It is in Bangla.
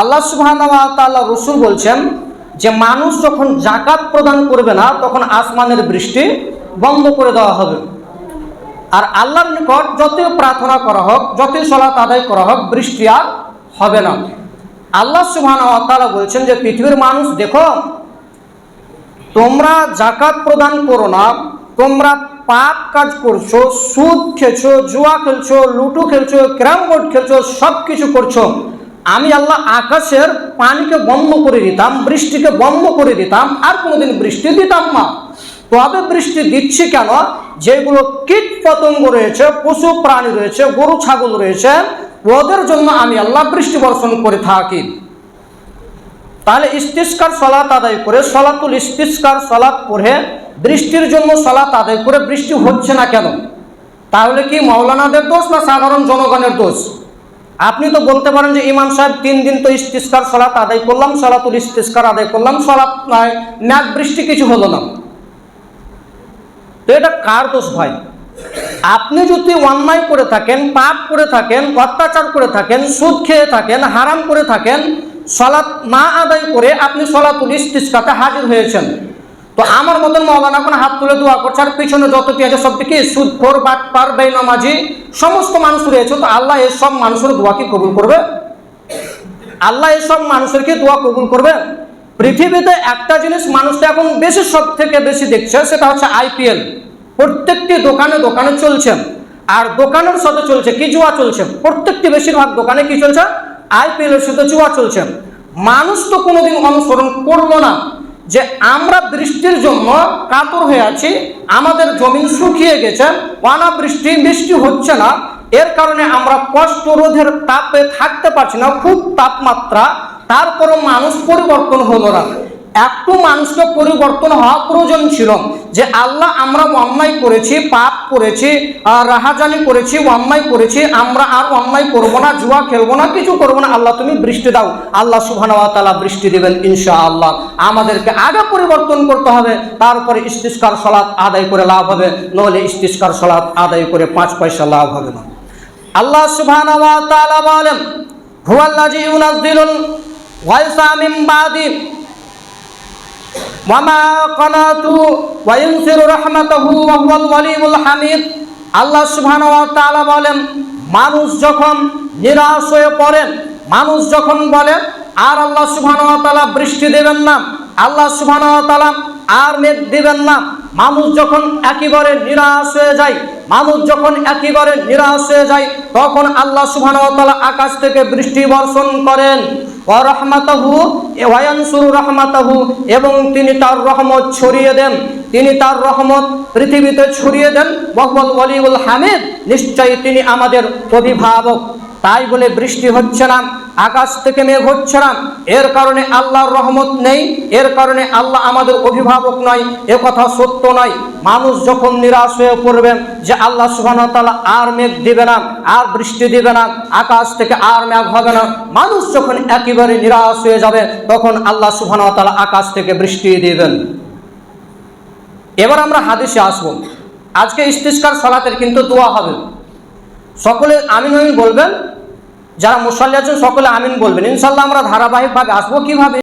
আল্লাহ সুবহানাহু ওয়া তাআলা রাসূল বলছেন যে মানুষ যখন যাকাত প্রদান করবে না তখন আসমানের বৃষ্টি বন্ধ করে দেওয়া হবে। আর আল্লাহর নিকট যতই প্রার্থনা করা হোক, যতই সালাত আদায় করা হোক, বৃষ্টি আর হবে না। আল্লাহ সুবহানাহু ওয়া তাআলা বলছেন যে পৃথিবীর মানুষ দেখো, তোমরা যাকাত প্রদান করো না, তোমরা পাপ কাজ করছো, সুদ খেলছো, জুয়া খেলছো, লুডো খেলছো, ক্যারাম বোর্ড খেলছো, সব কিছু করছো। আমি আল্লাহ আকাশের পানিকে বন্ধ করে দিতাম, বৃষ্টিকে বন্ধ করে দিতাম, আর কোনোদিন বৃষ্টি দিতাম না। তবে বৃষ্টি দিচ্ছি কেন? যেগুলো কীট পতঙ্গ রয়েছে, পশু প্রাণী রয়েছে, গরু ছাগল রয়েছে, ওদের জন্য আমি আল্লাহ বৃষ্টি বর্ষণ করে থাকি। তাহলে ইস্তিসকার সালাত আদায় করে, সালাতুল ইস্তিসকার সালাত পড়ে বৃষ্টির জন্য সালাত আদায় করে বৃষ্টি হচ্ছে না কেন? তাহলে কি মাওলানাদের দোষ না সাধারণ জনগণের দোষ? আপনি তো বলতে পারেন যে ইমাম সাহেব 3 দিন তো ইস্তিসকার সালাত আদায় করলাম, সালাতুল ইস্তিসকার আদায় করলাম, সালাত নয়, ম্যাঘ বৃষ্টি কিছু হলো না। তো এটা কার দোষ ভাই? আপনি যদি অন্যায় করে থাকেন, পাপ করে থাকেন, অত্যাচার করে থাকেন, সুদ খেয়ে থাকেন, হারাম করে থাকেন, সালাত না আদায় করে আপনি সালাতুল ইস্তিসকাতে হাজির হয়েছেন, তো আমার মতন মাওলানা এখন হাত তুলে দোয়া করছে, আর পিছনে যতটি আছে সব কি সুদখোর, বাটপার, বেনামাজি সমস্ত মানুষ রয়েছে, তো আল্লাহ এসব মানুষের দোয়া কি কবুল করবে? আল্লাহ এসব মানুষের কি দোয়া কবুল করবে? পৃথিবীতে একটা জিনিস মানুষটা এখন বেশি, সব থেকে বেশি দেখছে, সেটা হচ্ছে IPL। প্রত্যেকটি দোকানে দোকানে চলছে, আর দোকানের সাথে চলছে কি? জুয়া চলছে। প্রত্যেকটি বেশিরভাগ দোকানে কি চলছে? IPL এর সাথে জুয়া চলছে। মানুষ তো কোনোদিন অনুসরণ করলো না যে আমরা বৃষ্টির জন্য কাতর হয়ে আছি, আমাদের জমিন শুকিয়ে গেছে, অনাবৃষ্টি, বৃষ্টি হচ্ছে না, এর কারণে আমরা কষ্ট রোধের তাপে থাকতে পারছি না, খুব তাপমাত্রা, তারপরও মানুষ পরিবর্তন হলো না। একটু মানুষকে পরিবর্তন হওয়া প্রয়োজন ছিল যে আল্লাহ আমরা অন্যায় করেছি, পাপ করেছি, রাহাজানি করেছি, অন্যায় করেছি, আমরা আর অন্যায় করবো না, জুয়া খেলবো না, কিছু করবো না, আল্লাহ তুমি বৃষ্টি দাও। আল্লাহ সুবহানাহু ওয়া তাআলা বৃষ্টি দেবেন ইনশাআল্লাহ। আমাদেরকে আগে পরিবর্তন করতে হবে, তারপরে ইস্তিসকার সালাত আদায় করে লাভ হবে, নইলে ইস্তিসকার সালাত আদায় করে 5 পয়সা লাভ হবে না। আল্লাহ সুবহানাহু ওয়া তাআলা বলেন, হুয়াল্লাযী ইউনাজ্জিলুল গায়সা মিন বাদি ওয়ামা কানাতু ওয়া ইউনসিরু রাহমাতাহু ওয়া হুয়াল ওয়ালিয়ুল হামিদ। আল্লাহ সুবহানাহু ওয়া তাআলা বলেন, মানুষ যখন নিরাশ হয়ে পড়েন, মানুষ যখন বলে আর আল্লাহ সুবহানাহু ওয়া তাআলা বৃষ্টি দেবেন না, আল্লাহ সুবহানাহু ওয়া তাআলা আর মেঘ দিবেন না, মানুষ যখন একেবারে নিরাশ হয়ে যায়, মানুষ যখন একেবারে নিরাশ হয়ে যায়, তখন আল্লাহ সুবহানাহু ওয়া তাআলা আকাশ থেকে বৃষ্টি বর্ষণ করেন। ওয়া রাহমাতাহু ওয়া ইয়ানসুরু রাহমাতাহু, এবং তিনি তার রহমত ছড়িয়ে দেন, তিনি তার রহমত পৃথিবীতে ছড়িয়ে দেন। ওয়া হুয়াল ওয়ালিয়ুল হামিদ, নিশ্চয়ই তিনি আমাদের অভিভাবক। তাই বলে বৃষ্টি হচ্ছে না, আকাশ থেকে মেঘ হচ্ছে না, এর কারণে আল্লাহর রহমত নেই, এর কারণে আল্লাহ আমাদের অভিভাবক নয়, এ কথা সত্য নয়। মানুষ যখন নিরাশ হয়ে পড়বেন যে আল্লাহ সুবহানাহু ওয়া তাআলা আর মেঘ দিবে না, আর বৃষ্টি দিবে না, আকাশ থেকে আর মেঘ হবে না, মানুষ যখন একেবারে নিরাশ হয়ে যাবে, তখন আল্লাহ সুবহানাহু ওয়া তাআলা আকাশ থেকে বৃষ্টি দিবেন। এবার আমরা হাদিসে আসব। আজকে ইস্তিসকার সালাতের কিন্তু দোয়া হবে, সকলে আমিন আমিন বলবেন, যারা মুসাল্লি আছেন সকলে আমিন বলবেন। ইনশাআল্লাহ আমরা ধারাবাহিকভাবে আসবো কিভাবে